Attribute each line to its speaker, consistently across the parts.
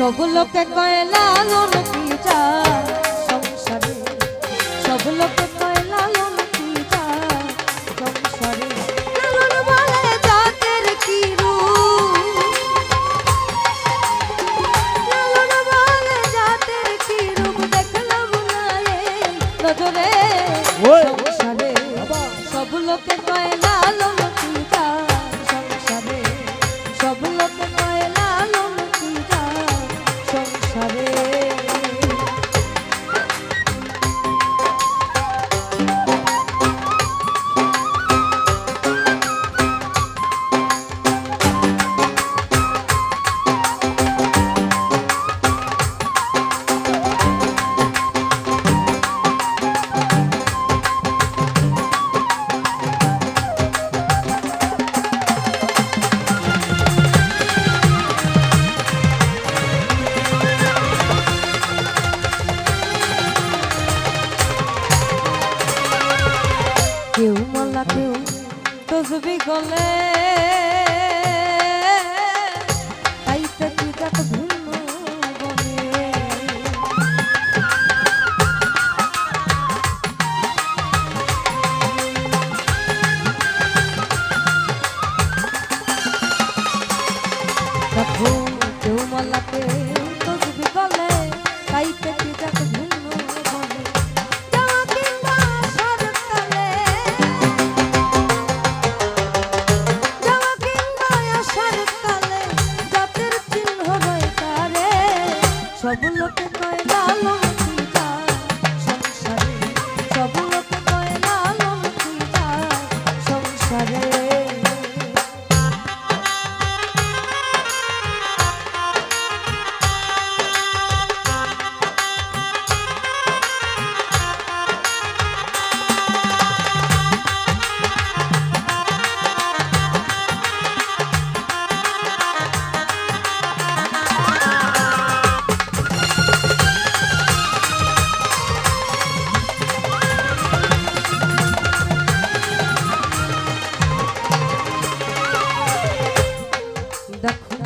Speaker 1: সব লোকে কয় লালন কি যায় সংসারে, সব লোকে কয় লালন কি যায় সংসারে। লালন বলে জাতের কি রূপ, লালন বলে জাতের কি রূপ, দেখলাম না এই নজরে সংসারে। সব লোকে কয় লালন কি যায় সংসারে, সব লোকে কয় লালন কি যায় সংসারে। কেউ মালা কেউ তসবি গলে, তাইতে কি যাক ভিন্ন বনে। দেখো কেউ মালা কেউ তসবি গলে, তাইতে কি যাক ভিন্ন বনে। সব লোকে কয় লালন কি যায় সংসারে, সব লোকে কয় লালন কি যায় সংসারে। দেখো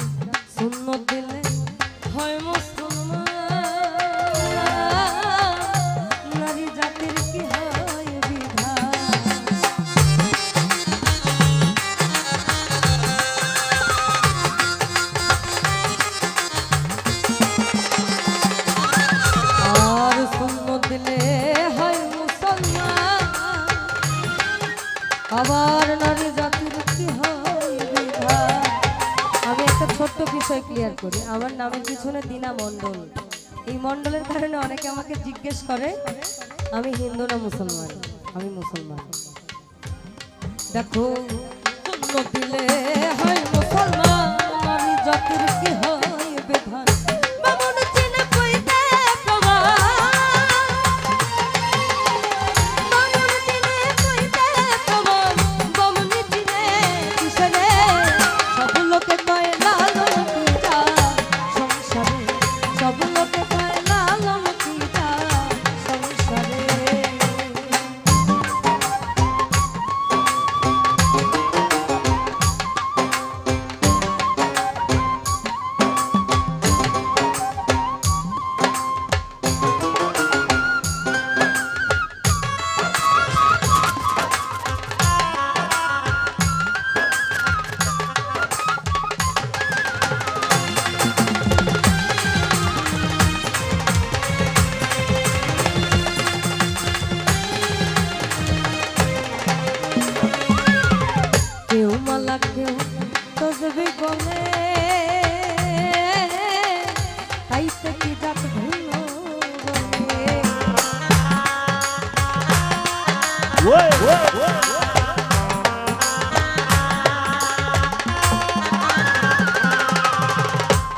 Speaker 1: শূন্য দিলে হয় মুসলমান, নারী জাতির কি হয় বিধান। আর শূন্য দিলে হয় মুসলমান, আবার নারী জাতির কি হয় বিধান। আমি একটা ছোট্ট বিষয় ক্লিয়ার করি। আমার নামের পিছনে দিনা মণ্ডল, এই মণ্ডলের কারণে অনেকে আমাকে জিজ্ঞেস করে আমি হিন্দু না মুসলমান। আমি মুসলমান। দেখো শূন্য দিলে হয় মুসলমান, নারী জাতির কি হয় বিধান। বামুন চিনে কইতে প্রমাণ, বামুন চিনে কইতে প্রমাণ, বামুন চিনে কিসরে। সব লোকে কয় লালন কি যায় সংসারে, সব লোকে কয় লালন কি যায় সংসারে। কেউ মালা কেউ তসবি গলে, তাইতে কি যাক ভিন্ন বনে।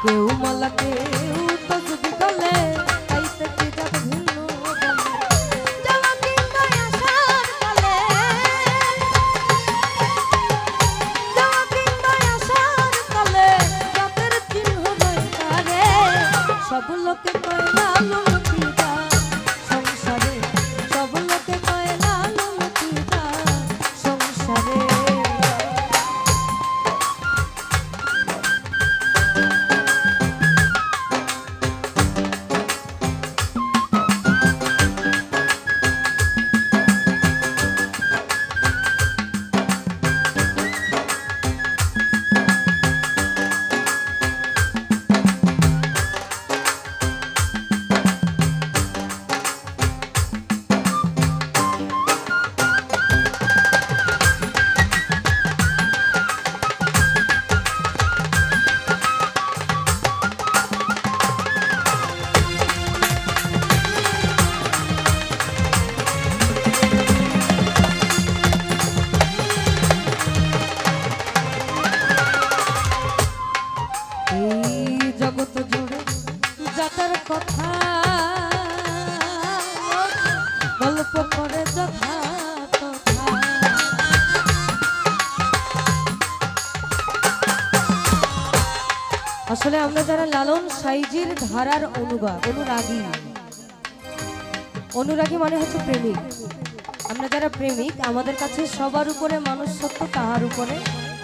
Speaker 1: কেউ মালা কেউ তসবি গলে, তাইতে কি যাক ভিন্ন বনে। যাওয়া কিংবা আসার কালে, যাওয়া কিংবা আসার কালে, জাতের চিহ্ন নয় তারে। সব লোকে কয় লালন কি যায় সংসারে, সব লোকে কয় লালন কি যায় সংসারে। জাতের কথা গল্প করে যথা তথা। আসলে আমরা যারা লালন সাইজির ধারার অনুরাগী মানে হচ্ছে প্রেমিক। আমরা যারা প্রেমিক, আমাদের কাছে সবার উপরে মানুষ সত্য, তাহার উপরে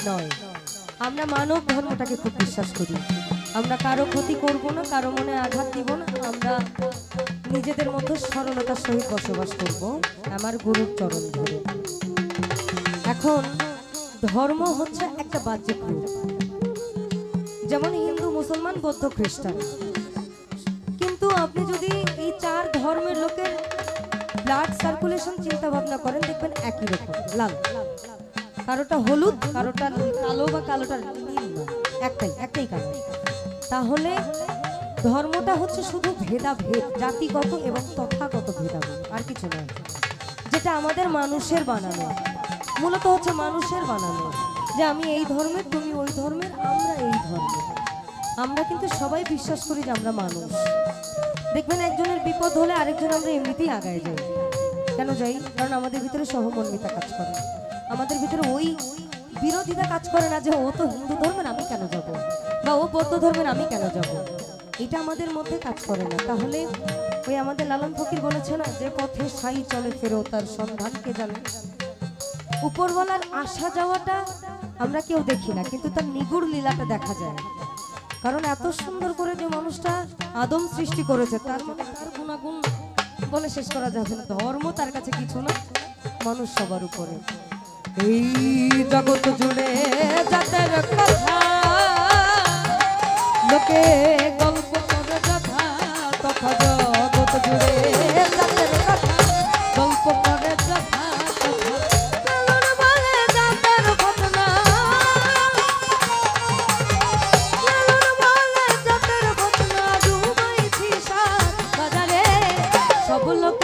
Speaker 1: নয়। আমরা মানব ধর্মটাকে খুব বিশ্বাস করি। আমরা কারো ক্ষতি করব না, কারো মনে আঘাত দিব না। আমরা নিজেদের মধ্যে সরলতার সহিত বসবাস করব আমার গুরুর চরণ ধরে। এখন ধর্ম হচ্ছে একটা বাহ্যিক রূপ, যেমন হিন্দু, মুসলমান, বৌদ্ধ, খ্রিস্টান। কিন্তু আপনি যদি এই চার ধর্মের লোকের ব্লাড সার্কুলেশন চিন্তা ভাবনা করেন, দেখবেন একই রকম লাল। কারোটা হলুদ, কারোটা কালো বা কালোটা নীল না, একটাই কালো। তাহলে ধর্মটা হচ্ছে শুধু ভেদাভেদ, জাতিগত এবং তথাগত ভেদাভেদ, আর কিছু নয়। যেটা আমাদের মানুষের বানানো, মূলত হচ্ছে মানুষের বানানো, যে আমি এই ধর্মের, তুমি ওই ধর্মের, আমরা এই ধর্মের। আমরা কিন্তু সবাই বিশ্বাস করি যে আমরা মানুষ। দেখবেন একজনের বিপদ হলে আরেকজন আমরা এমনিতেই আগায় যাই। কেন যাই? কারণ আমাদের ভিতরে সহমর্মিতা কাজ করে, আমাদের ভিতরে ওই বিরোধিতা কাজ করে না যে ও তো হিন্দু ধর্মের, আমি কেন যাব, বা ও বৌদ্ধ ধর্মের, আমি কেন যাব। এটা আমাদের মধ্যে কাজ করে না। তাহলে ওই আমাদের লালন ফকির বলেছে না, যে পথে সাই চলে ফেরো তার সন্ধানকে জানে। উপরওয়ালার আসা যাওয়াটা আমরা কেউ দেখি না, কিন্তু তার নিগুড় লীলাটা দেখা যায়। কারণ এত সুন্দর করে যে মানুষটা আদম সৃষ্টি করেছে, তার মানে তার গুণাগুণ বলে শেষ করা যাবে না। ধর্ম তার কাছে কিছু না, মানুষ সবার উপরে। এই জগৎ জুড়ে জাতের কথা লোকে গল্প করে যথা তথা। জগৎ জুড়ে জাতের কথা গল্প করে যথা তথা। লালন বলে জাতের ঘটনা, লালন বলে জাতের ঘটনা। ডুবাইছি সাত বাজারে সব লোক